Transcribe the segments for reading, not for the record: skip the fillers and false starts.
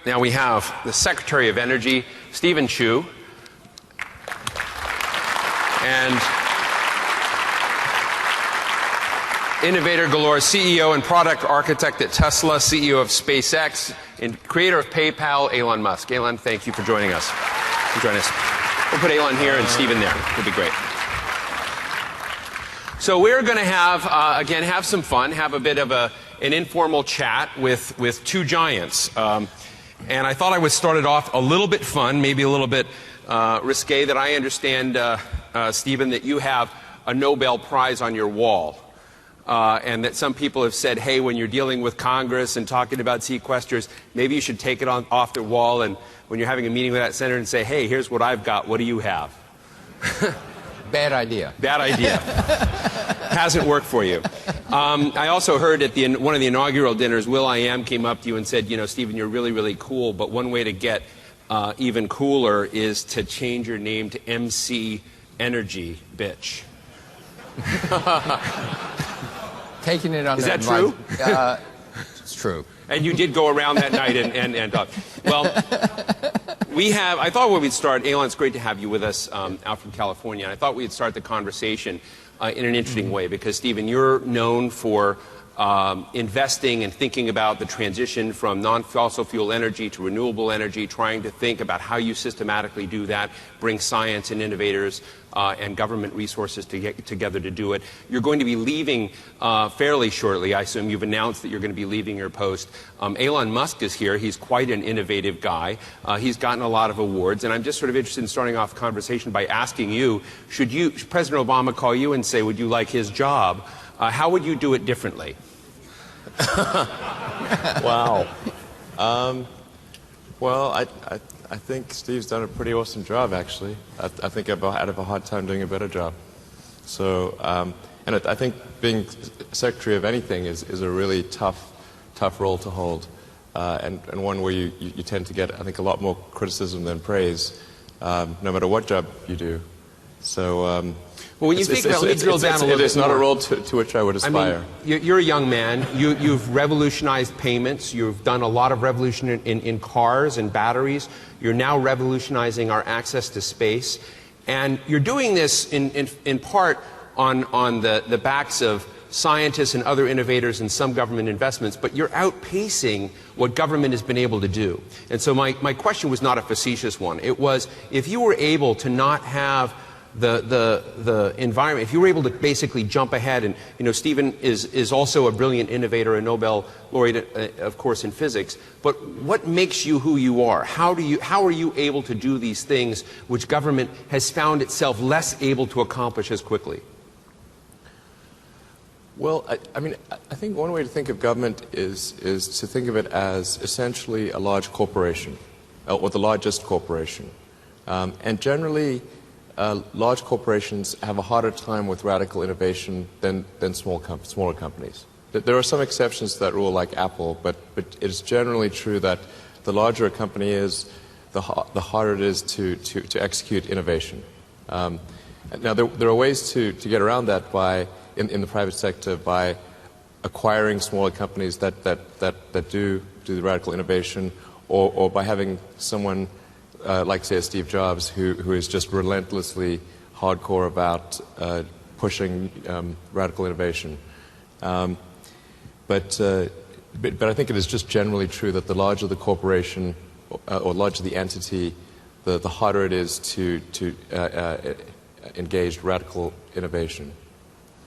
Now we have the Secretary of Energy, Stephen Chu, and innovator galore, CEO and product architect at Tesla, CEO of SpaceX, and creator of PayPal, Elon Musk. Elon, thank you for joining us. We'll put Elon here and Stephen there. It'll be great. So we're going to have, again, have some fun, have a bit of an informal chat with two giants. And I thought I would start it off a little bit fun, maybe a little bit risque, that I understand, Stephen, that you have a Nobel Prize on your wall. And that some people have said, hey, when you're dealing with Congress and talking about sequesters, maybe you should take it off the wall, and when you're having a meeting with that senator and say, hey, here's what I've got, what do you have? Bad idea. Bad idea. Hasn't worked for you. I also heard at one of the inaugural dinners, Will.i.am came up to you and said, you know, Stephen, you're really, really cool, but one way to get even cooler is to change your name to MC Energy, bitch. Taking it on Is that true? It's true. And you did go around that night and talk. Well, I thought we'd start, Elon, it's great to have you with us out from California. And I thought we'd start the conversation in an interesting way because, Stephen, you're known for investing and thinking about the transition from non-fossil fuel energy to renewable energy, trying to think about how you systematically do that, bring science and innovators and government resources to get together to do it. You're going to be leaving fairly shortly. I assume you've announced that you're going to be leaving your post. Elon Musk is here. He's quite an innovative guy. He's gotten a lot of awards. And I'm just sort of interested in starting off the conversation by asking you, should President Obama call you and say, would you like his job? How would you do it differently? Wow. Well, I think Steve's done a pretty awesome job, actually. I think I'd have a hard time doing a better job. So, and I think being secretary of anything is a really tough role to hold, and one where you tend to get, I think, a lot more criticism than praise, no matter what job you do. So. Well, when you think about it, drill down a little bit It's not a role to which I would aspire. I mean, you're a young man. You've revolutionized payments. You've done a lot of revolution in cars and batteries. You're now revolutionizing our access to space. And you're doing this in part on the backs of scientists and other innovators and some government investments, but you're outpacing what government has been able to do. And so my question was not a facetious one. It was, if you were able to not have the environment, if you were able to basically jump ahead, and you know, Stephen is also a brilliant innovator, a Nobel laureate, of course, in physics, but what makes you who you are? How are you able to do these things which government has found itself less able to accomplish as quickly? Well, I mean, I think one way to think of government is to think of it as essentially a large corporation, or the largest corporation, and generally large corporations have a harder time with radical innovation than smaller companies. There are some exceptions to that rule, like Apple, but it's generally true that the larger a company is, the harder it is to execute innovation. Now, there are ways to get around that in the private sector by acquiring smaller companies that do the radical innovation, or by having someone like, say, Steve Jobs, who is just relentlessly hardcore about pushing radical innovation. But I think it is just generally true that the larger the corporation or larger the entity, the harder it is to engage radical innovation.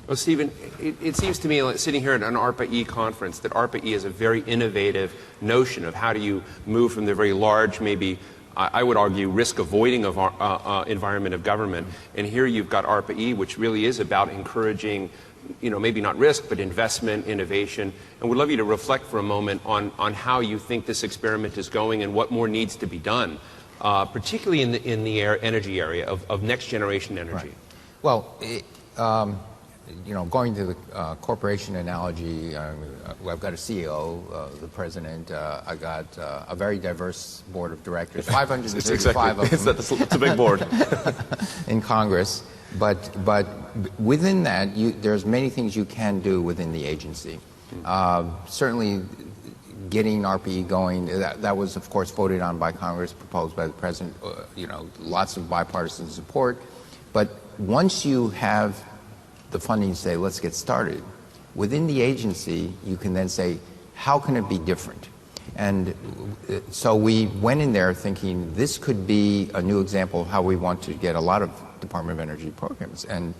Well, Stephen, it seems to me, like sitting here at an ARPA-E conference, that ARPA-E is a very innovative notion of how do you move from the very large, maybe I would argue, risk-avoiding of our environment of government. And here you've got ARPA-E, which really is about encouraging, you know, maybe not risk, but investment, innovation. And we'd love you to reflect for a moment on how you think this experiment is going and what more needs to be done, particularly in the energy area of next-generation energy. Right. Well, you know, going to the corporation analogy, I've got a CEO, the president. I got a very diverse board of directors, 535 of them. It's a big board. In Congress. But within that, there's many things you can do within the agency. Certainly, getting RPE going. That was, of course, voted on by Congress, proposed by the president. Lots of bipartisan support. But once you have the funding to say, let's get started, within the agency, you can then say, how can it be different? And so we went in there thinking this could be a new example of how we want to get a lot of Department of Energy programs. And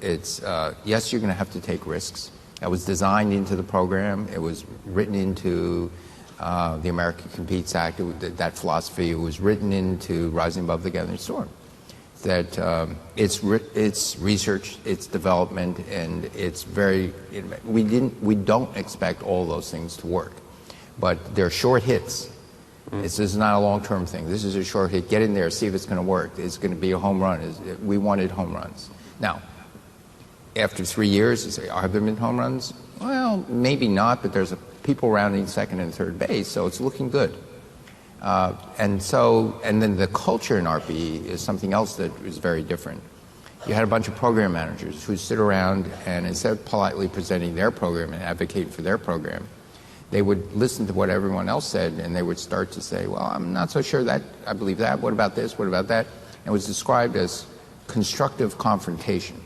it's, yes, you're going to have to take risks. That was designed into the program. It was written into the America Competes Act. That philosophy was written into Rising Above the Gathering Storm. That it's research, it's development, and it's very. We don't expect all those things to work, but they're short hits. This is not a long-term thing. This is a short hit. Get in there, see if it's going to work. It's going to be a home run. We wanted home runs. Now, after 3 years, you say, have there been home runs? Well, maybe not, but there's people rounding second and third base, so it's looking good. And then the culture in RPE is something else that is very different. You had a bunch of program managers who sit around and instead of politely presenting their program and advocating for their program, they would listen to what everyone else said and they would start to say, well, I'm not so sure that I believe that. What about this? What about that? And it was described as constructive confrontation.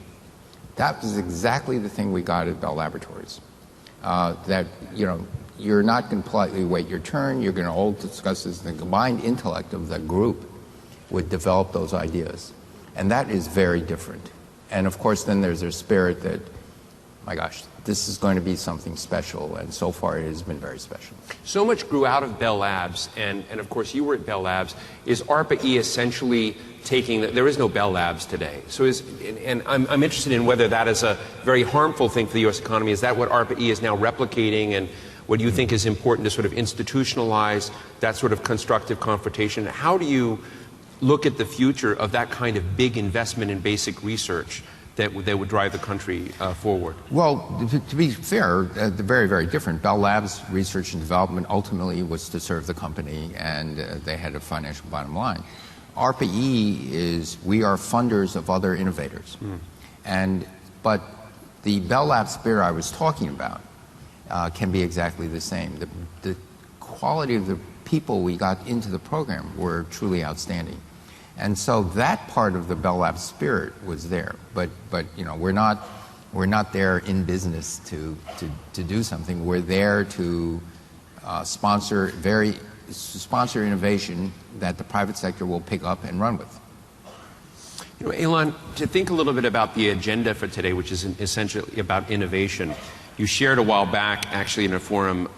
That was exactly the thing we got at Bell Laboratories. That, you're not going to politely wait your turn. You're going to all discuss this. The combined intellect of the group would develop those ideas. And that is very different. And of course, then there's a spirit that, my gosh, this is going to be something special. And so far, it has been very special. So much grew out of Bell Labs, and of course, you were at Bell Labs. Is ARPA-E essentially there is no Bell Labs today. So I'm interested in whether that is a very harmful thing for the U.S. economy. Is that what ARPA-E is now replicating, and what do you think is important to sort of institutionalize that sort of constructive confrontation? How do you look at the future of that kind of big investment in basic research that would drive the country forward? Well, to be fair, they're very, very different. Bell Labs research and development ultimately was to serve the company, and they had a financial bottom line. ARPA-E is, we are funders of other innovators. But the Bell Labs spirit I was talking about can be exactly the same. The quality of the people we got into the program were truly outstanding. And so that part of the Bell Labs spirit was there. But we're not there in business to do something. We're there to sponsor innovation that the private sector will pick up and run with. Elon, to think a little bit about the agenda for today, which is essentially about innovation, you shared a while back, actually, in a forum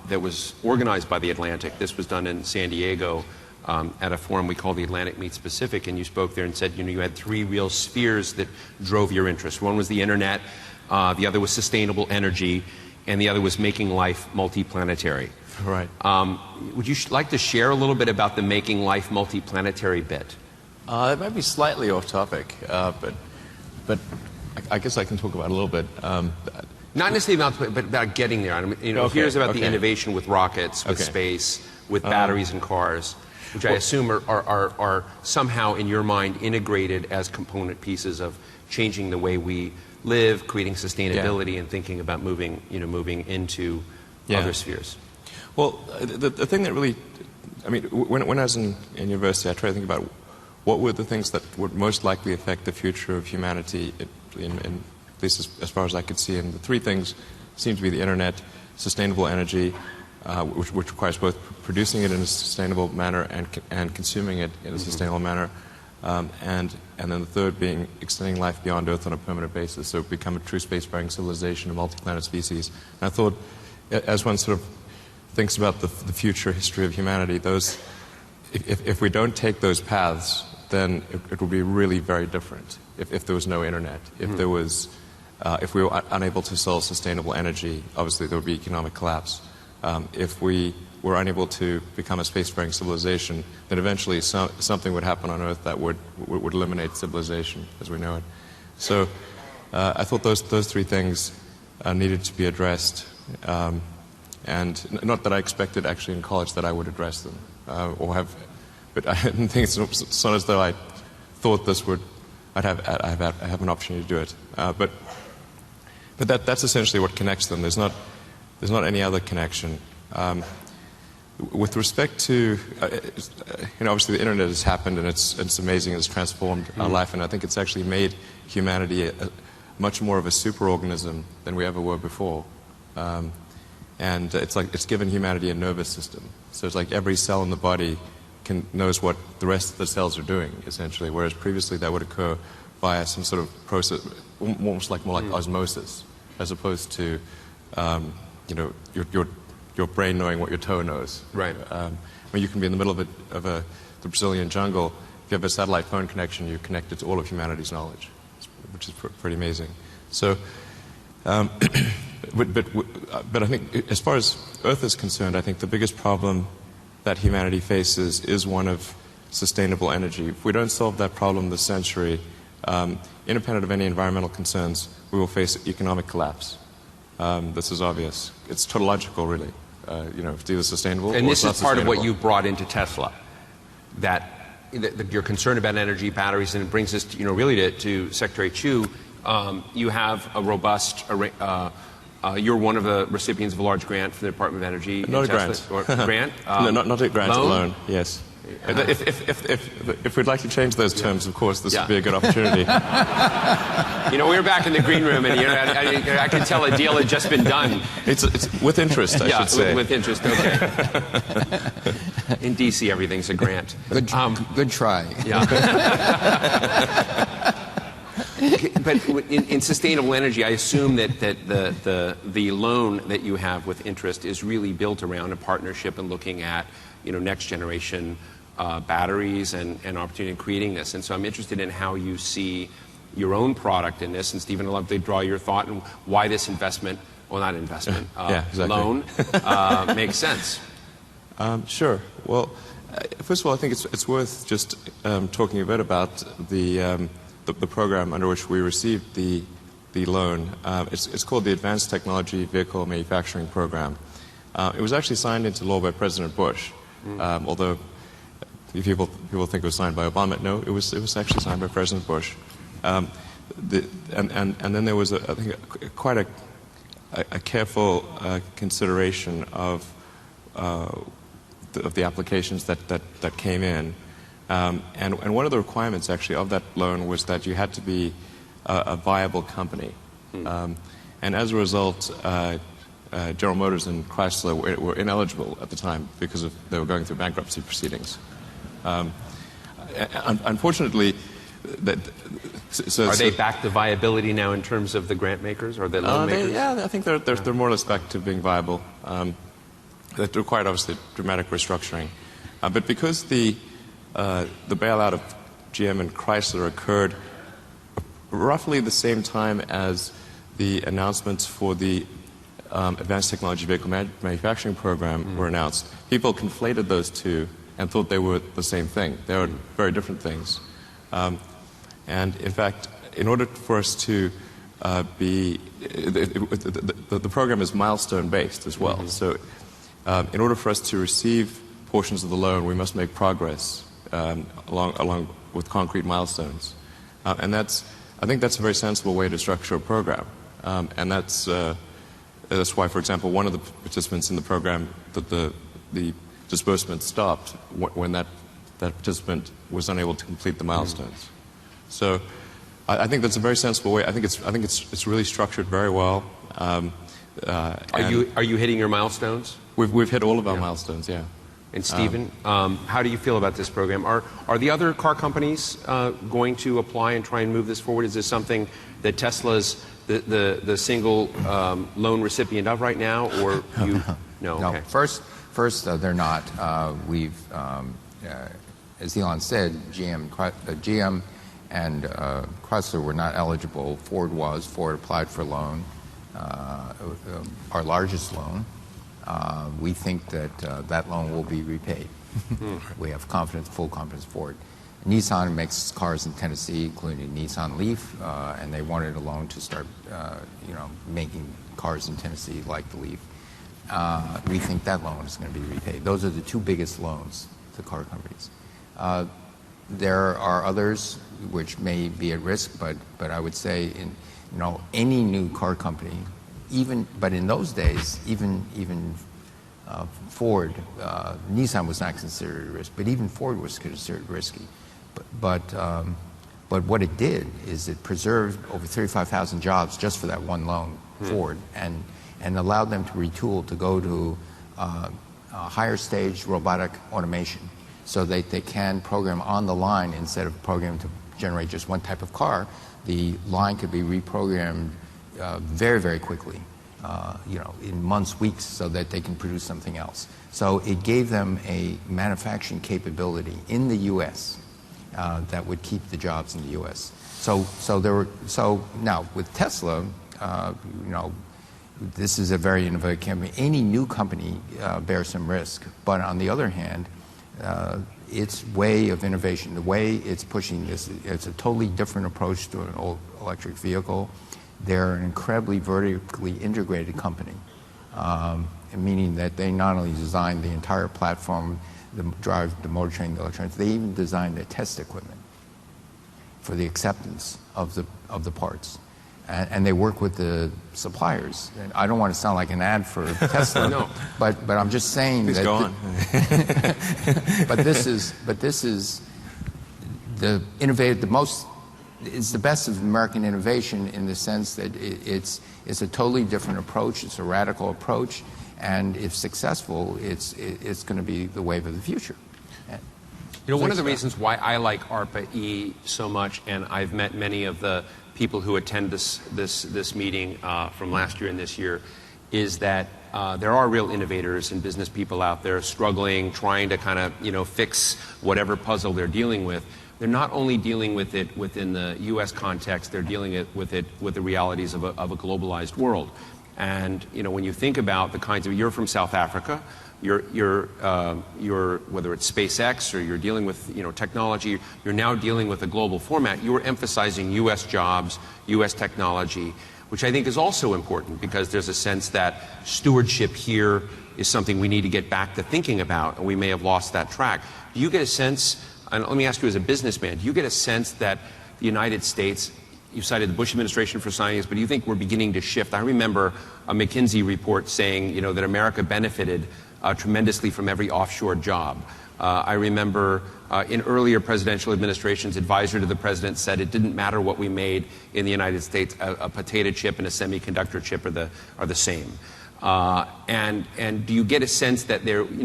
that was organized by The Atlantic. This was done in San Diego at a forum we call the Atlantic Meets Pacific, and you spoke there and said, you had three real spheres that drove your interest. One was the internet, the other was sustainable energy, and the other was making life multiplanetary. Right. Would you like to share a little bit about the making life multiplanetary bit? That might be slightly off topic, but I guess I can talk about it a little bit. Not necessarily about getting there. Here's about the innovation with rockets, with space, with batteries in cars, which I assume are somehow, in your mind, integrated as component pieces of changing the way we live, creating sustainability, and thinking about moving into other spheres. Well, the thing that really, when I was in university, I tried to think about what were the things that would most likely affect the future of humanity, at least as far as I could see. And the three things seem to be the internet, sustainable energy, which requires both producing it in a sustainable manner and consuming it in a sustainable manner, and then the third being extending life beyond Earth on a permanent basis, so become a true spacefaring civilization, a multi-planet species. And I thought, as one sort of thinks about the future history of humanity, if we don't take those paths, then it will be really very different. If there was no internet, if we were unable to sell sustainable energy, obviously there would be economic collapse. If we were unable to become a spacefaring civilization, then eventually something would happen on Earth that would eliminate civilization as we know it. So I thought those three things needed to be addressed. And not that I expected actually in college that I would address them but I didn't think it's not as though I thought I'd have an opportunity to do it. But that's essentially what connects them. There's not any other connection. With respect to, obviously the internet has happened and it's amazing. It's transformed our life, and I think it's actually made humanity much more of a superorganism than we ever were before. And it's given humanity a nervous system. So it's like every cell in the body knows what the rest of the cells are doing, essentially, whereas previously that would occur via some sort of process, more like osmosis, as opposed to, your brain knowing what your toe knows. Right. When you can be in the middle of the Brazilian jungle, if you have a satellite phone connection, you're connected to all of humanity's knowledge, which is pretty amazing. So, but I think as far as Earth is concerned, I think the biggest problem that humanity faces is one of sustainable energy. If we don't solve that problem this century, independent of any environmental concerns, we will face economic collapse. This is obvious. It's tautological, really. It's either sustainable and or this it's not is part of what sustainable. you brought into Tesla, that you're concerned about energy, batteries, and it brings us to, really to Secretary Chu. You have a robust, you're one of the recipients of a large grant from the Department of Energy. Not a Tesla, grant. Or grant? No, not a grant, loan? alone, yes. If we'd like to change those terms, of course, this would be a good opportunity. We were back in the green room, and I could tell a deal had just been done. It's with interest, I should say. With interest, okay. In D.C., everything's a grant. Good try. Yeah. But in sustainable energy, I assume that the loan that you have with interest is really built around a partnership and looking at next generation batteries and opportunity in creating this. And so I'm interested in how you see your own product in this. And Stephen, I'd love to draw your thought on why this investment, well, not investment, loan makes sense. Sure. Well, first of all, I think it's worth just talking a bit about the program under which we received the loan. It's called the Advanced Technology Vehicle Manufacturing Program. It was actually signed into law by President Bush, although people think it was signed by Obama. No, it was actually signed by President Bush. And then there was I think quite a careful consideration of the applications that came in. And one of the requirements, actually, of that loan was that you had to be a viable company. And as a result, General Motors and Chrysler were ineligible at the time because they were going through bankruptcy proceedings. Unfortunately, are they back to viability now in terms of the grant makers or the loan makers? I think they're more or less back to being viable. That required, obviously, dramatic restructuring. But because the bailout of GM and Chrysler occurred roughly the same time as the announcements for the Advanced Technology Vehicle Manufacturing Program were announced, people conflated those two and thought they were the same thing. They were very different things. And in fact, in order for us to the program is milestone based as well. So in order for us to receive portions of the loan, we must make progress along with concrete milestones. And I think that's a very sensible way to structure a program. And that's why, for example, one of the participants in the program, the disbursement stopped when that participant was unable to complete the milestones. So I think that's a very sensible way. I think it's really structured very well. Are you hitting your milestones? We've hit all of our milestones, yeah. And Stephen, how do you feel about this program? Are the other car companies going to apply and try and move this forward? Is this something that Tesla's the single loan recipient of right now, or you? No. Okay. First, they're not. As Elon said, GM and Chrysler were not eligible. Ford was. Ford applied for a loan, our largest loan. We think that that loan will be repaid. We have full confidence Ford. Nissan makes cars in Tennessee, including Nissan Leaf, and they wanted a loan to start, making cars in Tennessee like the Leaf. We think that loan is going to be repaid. Those are the two biggest loans to car companies. There are others which may be at risk, but I would say any new car company, but in those days, even Ford, Nissan was not considered a risk, but even Ford was considered risky. But what it did is it preserved over 35,000 jobs just for that one loan, Ford, and allowed them to retool to go to higher stage robotic automation, so that they can program on the line instead of programming to generate just one type of car. The line could be reprogrammed very, very quickly, in months, weeks, so that they can produce something else. So it gave them a manufacturing capability in the U.S. That would keep the jobs in the U.S. So now with Tesla, this is a very innovative company. Any new company bears some risk, but on the other hand, its way of innovation, the way it's pushing this, it's a totally different approach to an old electric vehicle. They're an incredibly vertically integrated company, meaning that they not only design the entire platform, the drive, the motor train, the electronics, they even design the test equipment for the acceptance of the parts. And they work with the suppliers. And I don't want to sound like an ad for Tesla, No. but I'm just saying Please that. go on. But this is the innovative, it's the best of American innovation in the sense that it's a totally different approach. It's a radical approach, and if successful, it's going to be the wave of the future. One of the reasons why I like ARPA-E so much, and I've met many of the people who attend this meeting from last year and this year, is that there are real innovators and business people out there struggling, trying to kind of fix whatever puzzle they're dealing with. They're not only dealing with it within the U.S. context; they're dealing with the realities of a globalized world. And when you think about the kinds of, you're from South Africa. You're whether it's SpaceX or you're dealing with technology, you're now dealing with a global format. You are emphasizing U.S. jobs, U.S. technology, which I think is also important because there's a sense that stewardship here is something we need to get back to thinking about, and we may have lost that track. Do you get a sense, and let me ask you as a businessman, do you get a sense that the United States, you cited the Bush administration for signing this, but do you think we're beginning to shift? I remember a McKinsey report saying that America benefited tremendously from every offshore job. I remember in earlier presidential administrations, advisor to the president said it didn't matter what we made in the United States. A potato chip and a semiconductor chip are the same. And do you get a sense that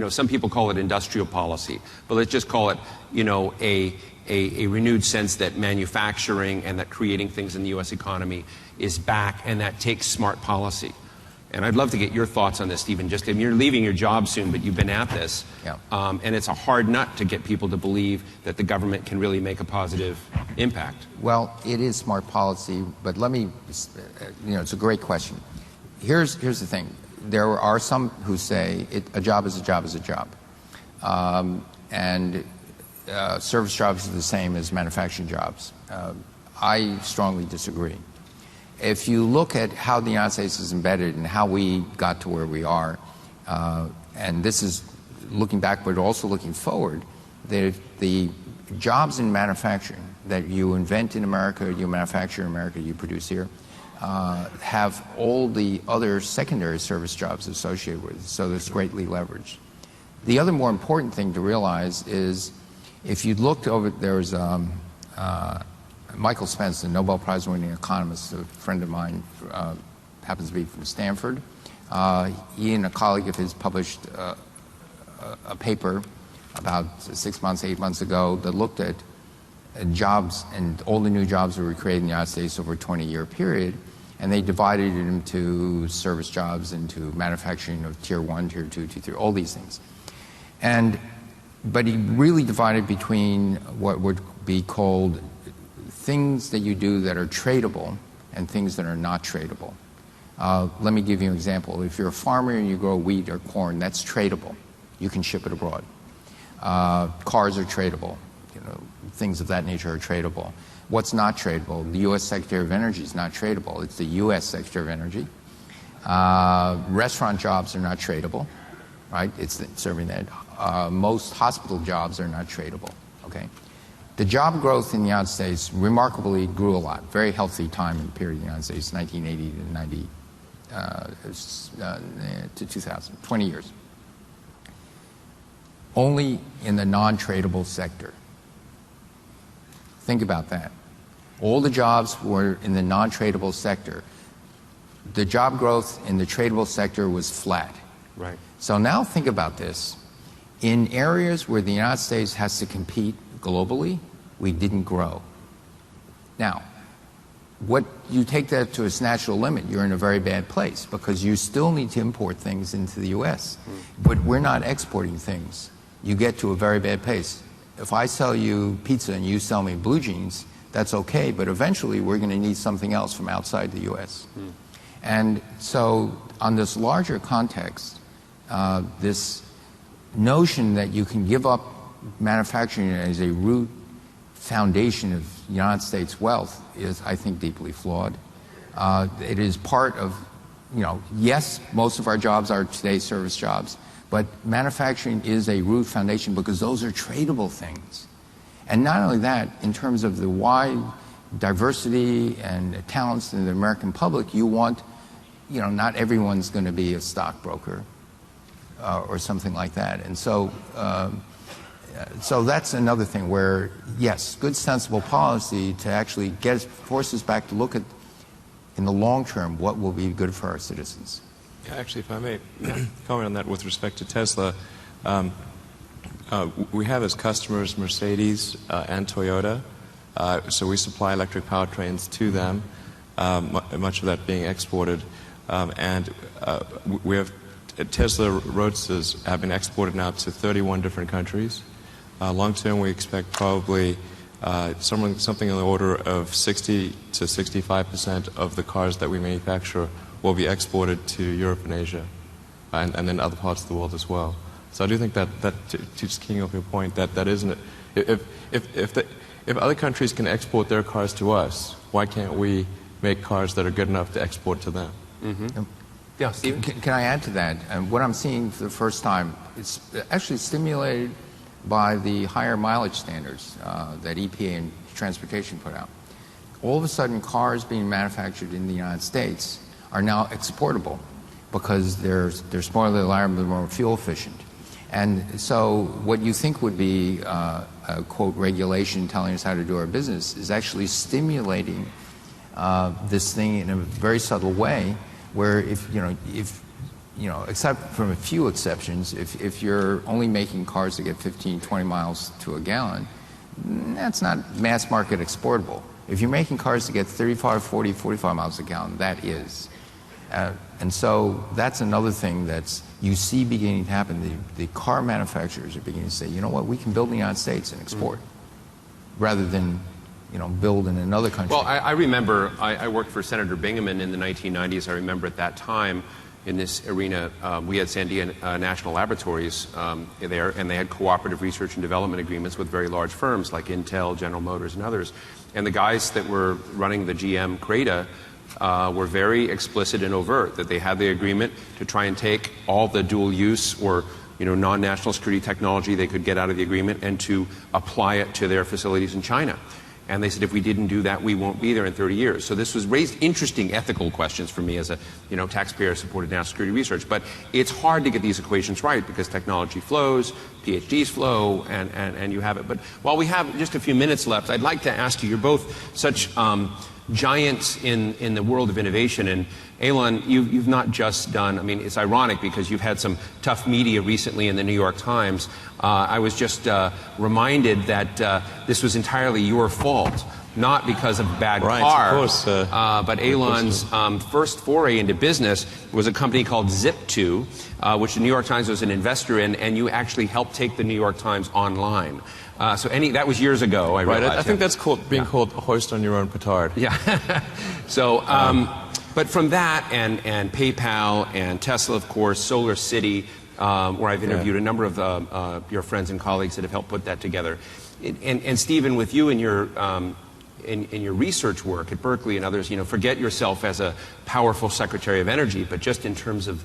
some people call it industrial policy, but let's just call it a renewed sense that manufacturing and that creating things in the U.S. economy is back, and that takes smart policy. And I'd love to get your thoughts on this, Stephen. You're leaving your job soon, but you've been at this. Yeah. And it's a hard nut to get people to believe that the government can really make a positive impact. Well, it is smart policy, but let me, it's a great question. Here's the thing. There are some who say a job is a job is a job. And service jobs are the same as manufacturing jobs. I strongly disagree. If you look at how the United States is embedded and how we got to where we are, and this is looking back but also looking forward, the jobs in manufacturing that you invent in America, you manufacture in America, you produce here, have all the other secondary service jobs associated with it, so that's greatly leveraged. The other more important thing to realize is if you looked over, there was Michael Spence, a Nobel Prize-winning economist, a friend of mine, happens to be from Stanford. He and a colleague of his published a paper about 8 months ago that looked at jobs and all the new jobs that were created in the United States over a 20-year period, and they divided it into service jobs, into manufacturing of tier 1, tier 2, tier 3, all these things. But he really divided between what would be called things that you do that are tradable and things that are not tradable. Let me give you an example. If you're a farmer and you grow wheat or corn, that's tradable. You can ship it abroad. Cars are tradable. Things of that nature are tradable. What's not tradable? The U.S. Secretary of Energy is not tradable. It's the U.S. Secretary of Energy. Restaurant jobs are not tradable, right? It's serving that. Most hospital jobs are not tradable, okay? The job growth in the United States remarkably grew a lot. Very healthy time in the period in the United States, 1980 to 2000, 20 years. only in the non-tradable sector. Think about that. All the jobs were in the non-tradable sector. The job growth in the tradable sector was flat. Right. So now think about this. In areas where the United States has to compete globally, we didn't grow. Now, what you take that to its natural limit, you're in a very bad place because you still need to import things into the U.S. But we're not exporting things. You get to a very bad place. If I sell you pizza and you sell me blue jeans, that's okay, but eventually we're going to need something else from outside the U.S. And so on this larger context, this notion that you can give up manufacturing as a root foundation of the United States wealth is, I think, deeply flawed. It is part of, yes, most of our jobs are today service jobs, but manufacturing is a root foundation because those are tradable things. And not only that, in terms of the wide diversity and talents in the American public, you want, not everyone's going to be a stockbroker or something like that. And so that's another thing where, yes, good sensible policy to actually force us back to look at, in the long term, what will be good for our citizens. Yeah, actually, if I may comment on that with respect to Tesla, we have as customers Mercedes and Toyota, so we supply electric powertrains to them, much of that being exported, and we have Tesla Roadsters have been exported now to 31 different countries. Long term, we expect probably something in the order of 60 to 65% of the cars that we manufacture will be exported to Europe and Asia, and then other parts of the world as well. So I do think that just keying off your point, that isn't it. If other countries can export their cars to us, why can't we make cars that are good enough to export to them? Mm-hmm. Yeah, Stephen? Can I add to that? What I'm seeing for the first time, it's actually stimulated by the higher mileage standards that EPA and transportation put out. All of a sudden, cars being manufactured in the United States are now exportable because they're smaller, reliable, more fuel efficient. And so what you think would be a, quote, regulation telling us how to do our business is actually stimulating this thing in a very subtle way where if except from a few exceptions, if you're only making cars that get 15, 20 miles to a gallon, that's not mass market exportable. If you're making cars that get 35, 40, 45 miles a gallon, that is. And so that's another thing that's you see beginning to happen. The car manufacturers are beginning to say, you know what, we can build in the United States and export rather than build in another country. Well, I remember I worked for Senator Bingaman in the 1990s. I remember at that time in this arena, we had Sandia National Laboratories there, and they had cooperative research and development agreements with very large firms like Intel, General Motors, and others. And the guys that were running the GM CRADA were very explicit and overt that they had the agreement to try and take all the dual use or non-national security technology they could get out of the agreement and to apply it to their facilities in China. And they said, if we didn't do that, we won't be there in 30 years. So this was raised interesting ethical questions for me as a taxpayer-supported national security research. But it's hard to get these equations right because technology flows, PhDs flow, and you have it. But while we have just a few minutes left, I'd like to ask you, you're both such giants in the world of innovation. And Elon, you've not just done, it's ironic because you've had some tough media recently in the New York Times. I was just reminded that this was entirely your fault, not because of bad cars, but Elon's first foray into business was a company called Zip2, which the New York Times was an investor in, and you actually helped take the New York Times online. That was years ago, I realized. I think that's being called hoist on your own petard. Yeah. But from that and PayPal and Tesla, of course, Solar City, where I've interviewed a number of your friends and colleagues that have helped put that together. And Stephen, with you and your in your research work at Berkeley and others, forget yourself as a powerful Secretary of Energy, but just in terms of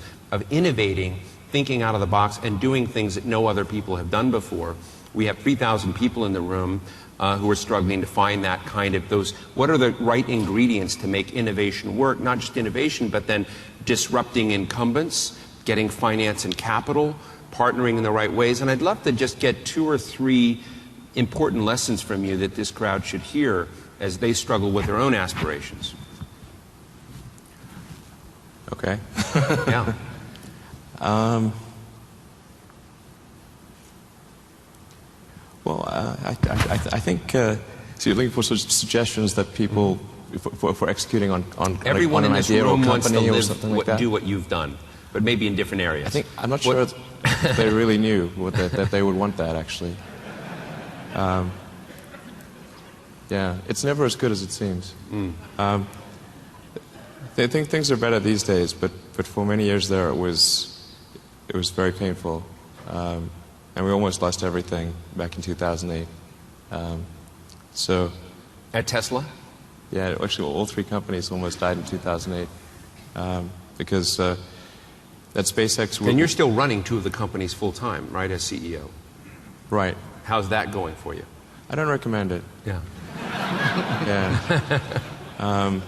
innovating, thinking out of the box, and doing things that no other people have done before. We have 3,000 people in the room who are struggling to find that kind of what are the right ingredients to make innovation work, not just innovation, but then disrupting incumbents, getting finance and capital, partnering in the right ways. And I'd love to just get 2 or 3 important lessons from you that this crowd should hear as they struggle with their own aspirations. Okay. Yeah. Well, I think so you're looking for suggestions that people for executing on Everyone like, on in an this idea or room wants to company or live, something like that. do what you've done, but maybe in different areas. I'm not sure if they really knew that they would want that actually. Yeah, it's never as good as it seems. They think things are better these days, but for many years there it was very painful, and we almost lost everything back in 2008. So, at Tesla? yeah, actually all 3 companies almost died in 2008 because that SpaceX. And you're still running 2 of the companies full time, right, as CEO? Right. How's that going for you? I don't recommend it. Yeah. Yeah.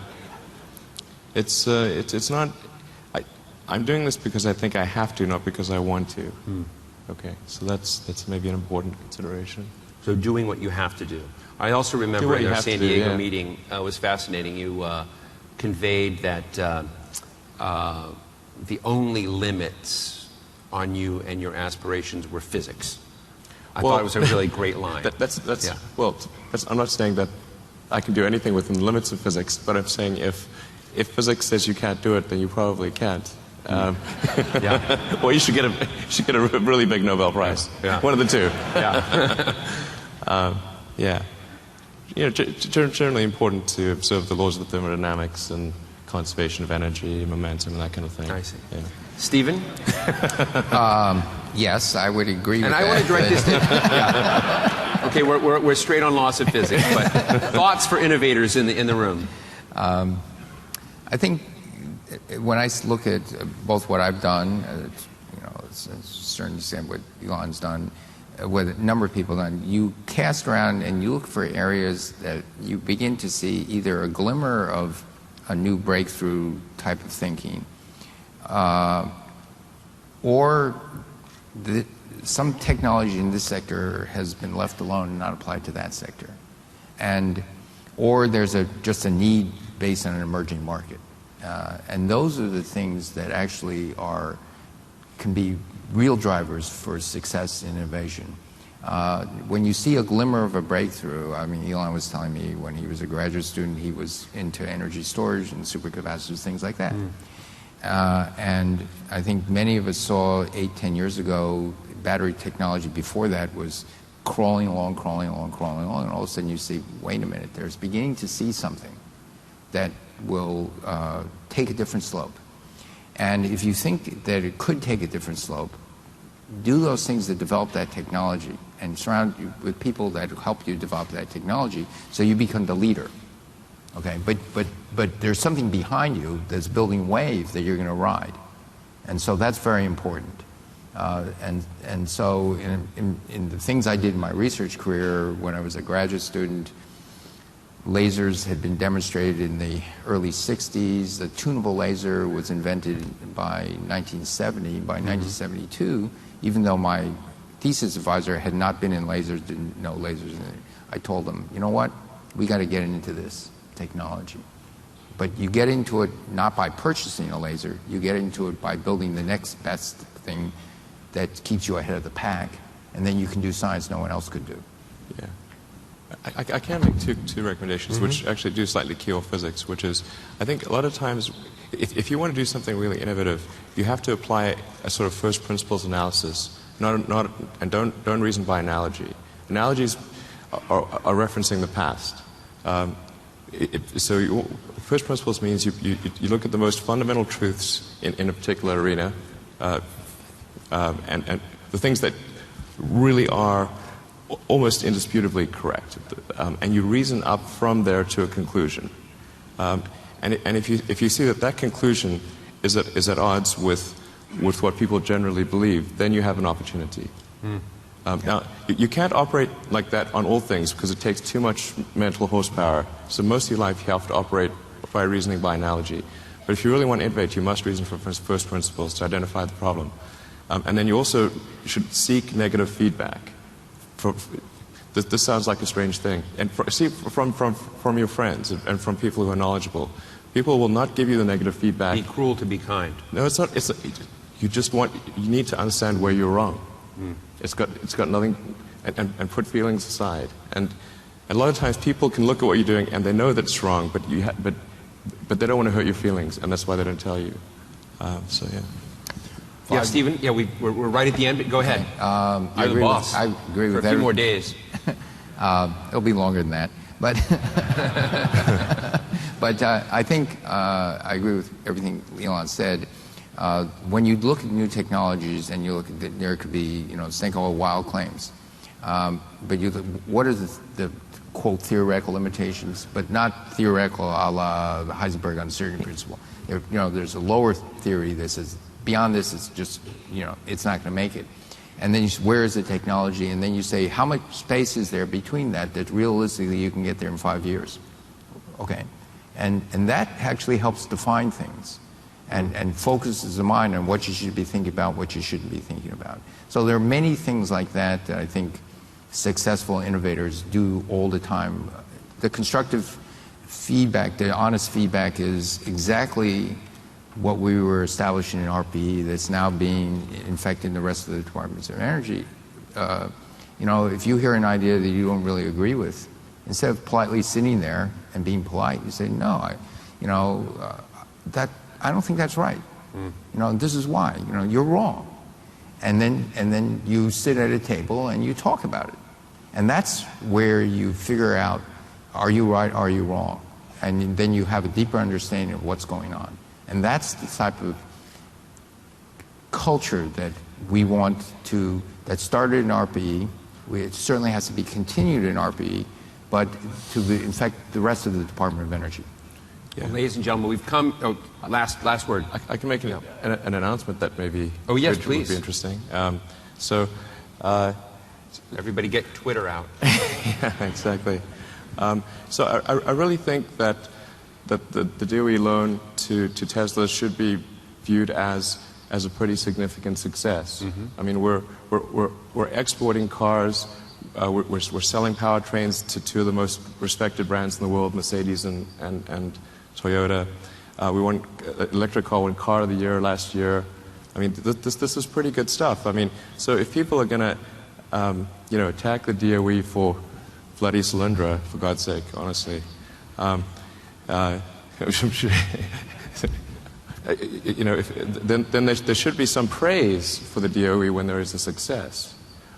It's not. I'm doing this because I think I have to, not because I want to. Okay, so that's maybe an important consideration. So doing what you have to do. I also remember in our San Diego meeting, it was fascinating. You conveyed that the only limits on you and your aspirations were physics. I thought it was a really great line. Yeah. Well, I'm not saying that I can do anything within the limits of physics, but I'm saying if physics says you can't do it, then you probably can't. Yeah. Well, you should get a really big Nobel Prize. Yeah. One of the 2. Yeah. Yeah. You know, generally important to observe the laws of thermodynamics and conservation of energy, momentum, and that kind of thing. I see. Yeah. Stephen? Yes, I would agree with And that. I want to direct this to... Yeah. Okay, we're straight on laws of physics, but thoughts for innovators in the room? I think when I look at both what I've done, it's a certain extent what Elon's done, what a number of people have done, you cast around and you look for areas that you begin to see either a glimmer of a new breakthrough type of thinking, or some technology in this sector has been left alone and not applied to that sector, or there's just a need based on an emerging market, and those are the things that actually can be real drivers for success in innovation. When you see a glimmer of a breakthrough, I mean, Elon was telling me when he was a graduate student, he was into energy storage and supercapacitors, things like that. And I think many of us saw 8-10 years ago, battery technology before that was crawling along, and all of a sudden you see, wait a minute, there's beginning to see something that will take a different slope. And if you think that it could take a different slope, do those things that develop that technology and surround you with people that help you develop that technology so you become the leader. Okay, but there's something behind you that's building wave that you're going to ride. And so that's very important. And so in the things I did in my research career when I was a graduate student, lasers had been demonstrated in the early 60s. The tunable laser was invented by 1970. By 1972, even though my thesis advisor had not been in lasers, didn't know lasers, I told him, you know what, we got to get into this technology. But you get into it not by purchasing a laser, you get into it by building the next best thing that keeps you ahead of the pack, and then you can do science no one else could do. Yeah. I can make two recommendations, which actually do slightly key off physics, which is, I think a lot of times, if you want to do something really innovative, you have to apply a sort of first principles analysis, and don't reason by analogy. Analogies are referencing the past. First principles means you look at the most fundamental truths in a particular arena, and the things that really are almost indisputably correct, and you reason up from there to a conclusion. And if you see that conclusion is at odds with what people generally believe, then you have an opportunity. Now, you can't operate like that on all things because it takes too much mental horsepower. So most of your life you have to operate by reasoning by analogy. But if you really want to innovate, you must reason from first principles to identify the problem. And then you also should seek negative feedback. This sounds like a strange thing. And from your friends and from people who are knowledgeable. People will not give you the negative feedback. Be cruel to be kind. No, it's not. You need to understand where you're wrong. It's got nothing, and put feelings aside. And a lot of times people can look at what you're doing and they know that it's wrong, but they don't want to hurt your feelings, and that's why they don't tell you. So yeah. Yeah, Stephen. Yeah, we're right at the end. But go ahead. You're the boss. I agree with for a few more days. It'll be longer than that, but but I think I agree with everything Elon said. When you look at new technologies and you look at there could be think of wild claims, but what are the quote theoretical limitations, but not theoretical a la the Heisenberg uncertainty principle. There's a lower theory that says beyond this it's just it's not going to make it. And then where is the technology? And then you say, how much space is there between that realistically you can get there in 5 years? Okay. And that actually helps define things and focuses the mind on what you should be thinking about, what you shouldn't be thinking about. So there are many things like that that I think successful innovators do all the time. The constructive feedback, the honest feedback is exactly what we were establishing in RPE that's now being infected in the rest of the departments of energy. If you hear an idea that you don't really agree with, instead of politely sitting there and being polite, you say, no, I don't think that's right. This is why. You're wrong. And then you sit at a table and you talk about it. And that's where you figure out, are you right, are you wrong? And then you have a deeper understanding of what's going on. And that's the type of culture that we want that started in RPE. It certainly has to be continued in RPE, but to infect the rest of the Department of Energy. Yeah. Well, ladies and gentlemen, we've come. Last word. I can make an announcement that maybe would be interesting. Everybody get Twitter out. Yeah, exactly. So I really think that the DOE loan to Tesla should be viewed as a pretty significant success. I mean, we're exporting cars. We're selling powertrains to two of the most respected brands in the world, Mercedes and Toyota. We won electric car of the year last year. I mean, this is pretty good stuff. I mean, so if people are going to attack the DOE for bloody Solyndra, for God's sake, honestly, then there should be some praise for the DOE when there is a success.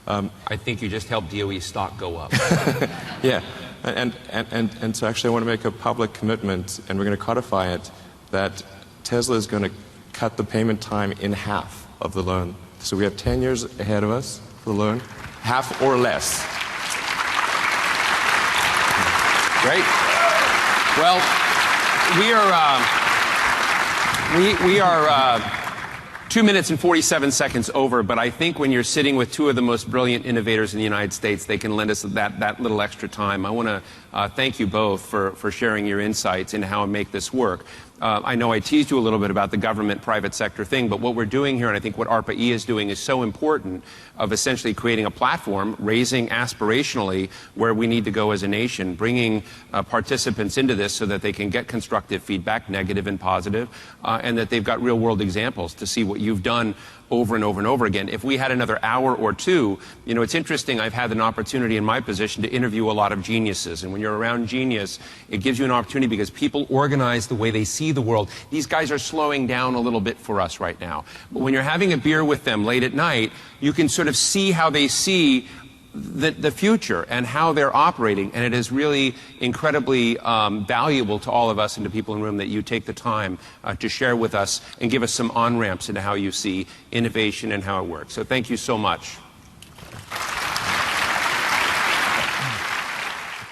I think you just helped DOE stock go up. Yeah, and so actually I want to make a public commitment, and we're going to codify it, that Tesla is going to cut the payment time in half of the loan. So we have 10 years ahead of us for the loan, half or less. Great. Well, we are 2 minutes and 47 seconds over, but I think when you're sitting with two of the most brilliant innovators in the United States, they can lend us that little extra time. I want to thank you both for sharing your insights into how to make this work. I know I teased you a little bit about the government-private sector thing, but what we're doing here, and I think what ARPA-E is doing, is so important, of essentially creating a platform, raising aspirationally where we need to go as a nation, bringing participants into this so that they can get constructive feedback, negative and positive, and that they've got real-world examples to see what you've done over and over and over again. If we had another hour or two, it's interesting, I've had an opportunity in my position to interview a lot of geniuses, and when you're around genius, it gives you an opportunity because people organize the way they see the world. These guys are slowing down a little bit for us right now. But when you're having a beer with them late at night, you can sort of see how they see the future and how they're operating, and it is really incredibly valuable to all of us and to people in the room that you take the time to share with us and give us some on-ramps into how you see innovation and how it works. So thank you so much.